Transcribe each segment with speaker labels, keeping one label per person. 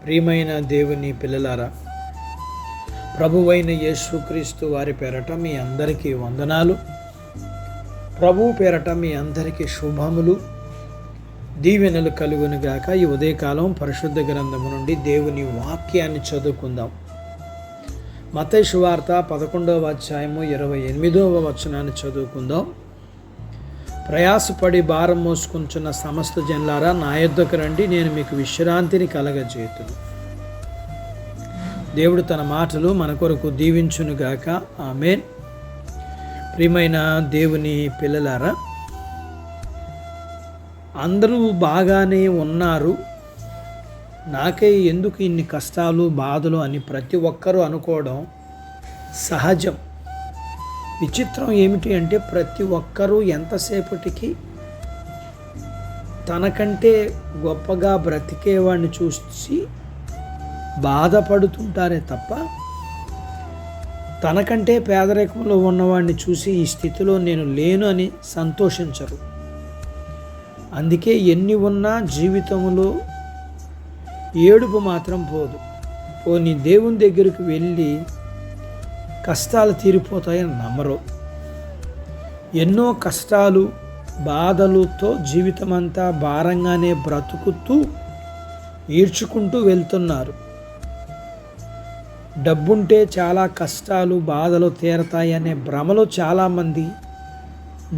Speaker 1: ప్రియమైన దేవుని పిల్లలారా, ప్రభువైన యేసుక్రీస్తు వారి పేరట మీ అందరికీ వందనాలు. ప్రభువు పేరట మీ అందరికీ శుభములు, దీవెనలు కలుగునుగాక. ఈ ఉదయకాలం పరిశుద్ధ గ్రంథము నుండి దేవుని వాక్యాన్ని చదువుకుందాం. మత్తయి సువార్త 11వ అధ్యాయము 28వ వచనాన్ని చదువుకుందాం. ప్రయాసపడి భారం మోసుకుంటున్న సమస్త జనులారా, నా యొద్దకు రండి, నేను మీకు విశ్రాంతిని కలగజేతును. దేవుడు తన మాటలు మన కొరకు దీవించునుగాక. ఆమేన్. ప్రియమైన దేవుని పిల్లలారా, అందరూ బాగానే ఉన్నారు, నాకే ఎందుకు ఇన్ని కష్టాలు బాధలు అని ప్రతి ఒక్కరూ అనుకోవడం సహజం. విచిత్రం ఏమిటి అంటే, ప్రతి ఒక్కరూ ఎంతసేపటికి తనకంటే గొప్పగా బ్రతికేవాడిని చూసి బాధపడుతుంటారే తప్ప, తనకంటే పేదరికంలో ఉన్నవాడిని చూసి ఈ స్థితిలో నేను లేను అని సంతోషించరు. అందుకే ఎన్ని ఉన్నా జీవితంలో ఏడుపు మాత్రం పోదు. పోనీ దేవుని దగ్గరికి వెళ్ళి కష్టాలు తీరిపోతాయని నమ్మరు. ఎన్నో కష్టాలు బాధలతో జీవితమంతా భారంగానే బ్రతుకుతూ ఈడ్చుకుంటూ వెళ్తున్నారు. డబ్బుంటే చాలా కష్టాలు బాధలు తీరతాయనే భ్రమలో చాలామంది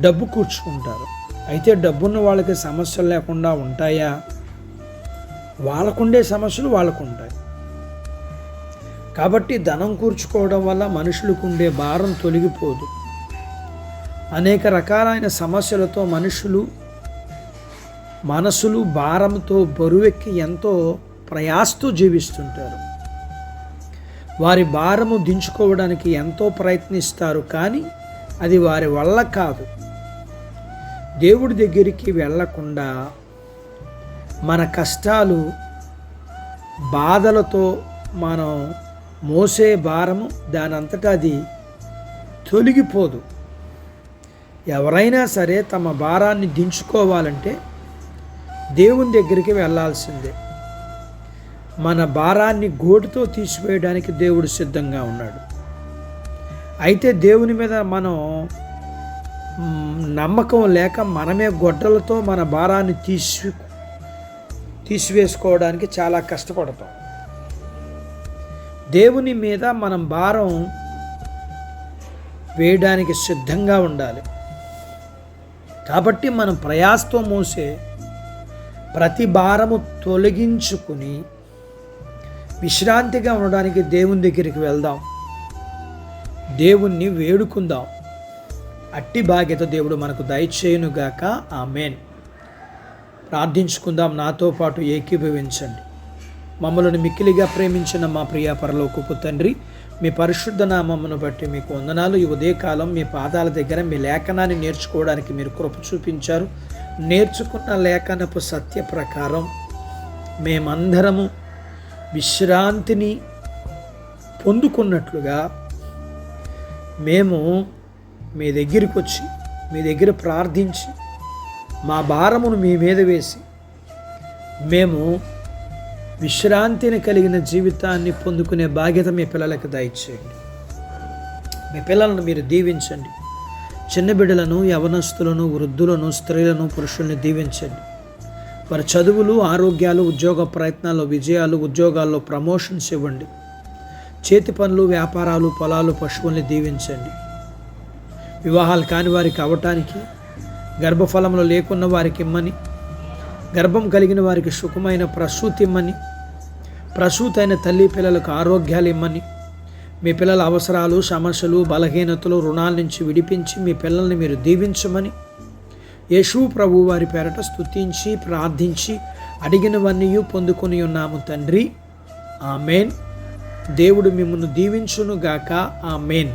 Speaker 1: డబ్బు కూర్చుకుంటారు. అయితే డబ్బున్న వాళ్ళకి సమస్యలు లేకుండా ఉంటాయా? వాళ్ళకుండే సమస్యలు వాళ్ళకుంటాయి. కాబట్టి ధనం కూర్చుకోవడం వల్ల మనుషులకు ఉండే భారం తొలగిపోదు. అనేక రకాలైన సమస్యలతో మనసులు భారంతో బరువెక్కి ఎంతో ప్రయాసతో జీవిస్తుంటారు. వారి భారము దించుకోవడానికి ఎంతో ప్రయత్నిస్తారు, కానీ అది వారి వల్ల కాదు. దేవుడి దగ్గరికి వెళ్ళకుండా మన కష్టాలు బాధలతో మనం మోసే భారము దానంతటా అది తొలగిపోదు. ఎవరైనా సరే తమ భారాన్ని దించుకోవాలంటే దేవుని దగ్గరికి వెళ్ళాల్సిందే. మన భారాన్ని గోటితో తీసివేయడానికి దేవుడు సిద్ధంగా ఉన్నాడు. అయితే దేవుని మీద మనం నమ్మకం లేక మనమే గొడ్డలతో మన భారాన్ని తీసివేసుకోవడానికి చాలా కష్టపడతాం. దేవుని మీద మనం భారం వేయడానికి సిద్ధంగా ఉండాలి. కాబట్టి మనం ప్రయాసతో మోసే ప్రతి భారము తొలగించుకుని విశ్రాంతిగా ఉండడానికి దేవుని దగ్గరికి వెళ్దాం, దేవుణ్ణి వేడుకుందాం. అట్టి బాధ్యత దేవుడు మనకు దయచేయునుగాక. ఆమేన్. ప్రార్థించుకుందాం. నాతో పాటు ఏకీభవించండి. మమ్మలను మిక్కిలిగా ప్రేమించిన మా ప్రియ పరలోకపు తండ్రి, మీ పరిశుద్ధ నామమును బట్టి మీకు వందనాలు. ఈ ఉదయకాలం మీ పాదాల దగ్గర మీ లేఖనాన్ని నేర్చుకోవడానికి మీరు కృప చూపించారు. నేర్చుకున్న లేఖనపు సత్య ప్రకారం మేమందరము విశ్రాంతిని పొందుకున్నట్లుగా మేము మీ దగ్గరికి వచ్చి మీ దగ్గర ప్రార్థించి మా భారమును మీ మీద వేసి మేము విశ్రాంతిని కలిగిన జీవితాన్ని పొందుకునే బాధ్యత మీ పిల్లలకు దయచేయండి. మీ పిల్లలను మీరు దీవించండి. చిన్న బిడ్డలను, యవనస్తులను, వృద్ధులను, స్త్రీలను, పురుషుల్ని దీవించండి. వారి చదువులు, ఆరోగ్యాలు, ఉద్యోగ ప్రయత్నాల్లో విజయాలు, ఉద్యోగాల్లో ప్రమోషన్స్ ఇవ్వండి. చేతి పనులు, వ్యాపారాలు, పొలాలు, పశువుల్ని దీవించండి. వివాహాలు కాని వారికి అవ్వటానికి, గర్భఫలంలో లేకున్న వారికి ఇమ్మని, గర్భం కలిగిన వారికి సుఖమైన ప్రసూతి ఇమ్మని, ప్రసూతైన తల్లి పిల్లలకు ఆరోగ్యాలు ఇమ్మని, మీ పిల్లల అవసరాలు, సమస్యలు, బలహీనతలు, రుణాల నుంచి విడిపించి మీ పిల్లల్ని మీరు దీవించమని యేసు ప్రభు వారి పేరట స్తుతించి ప్రార్థించి అడిగినవన్నీ పొందుకొని ఉన్నాము తండ్రి. ఆమేన్. దేవుడు మిమ్మల్ని దీవించునుగాక. ఆమేన్.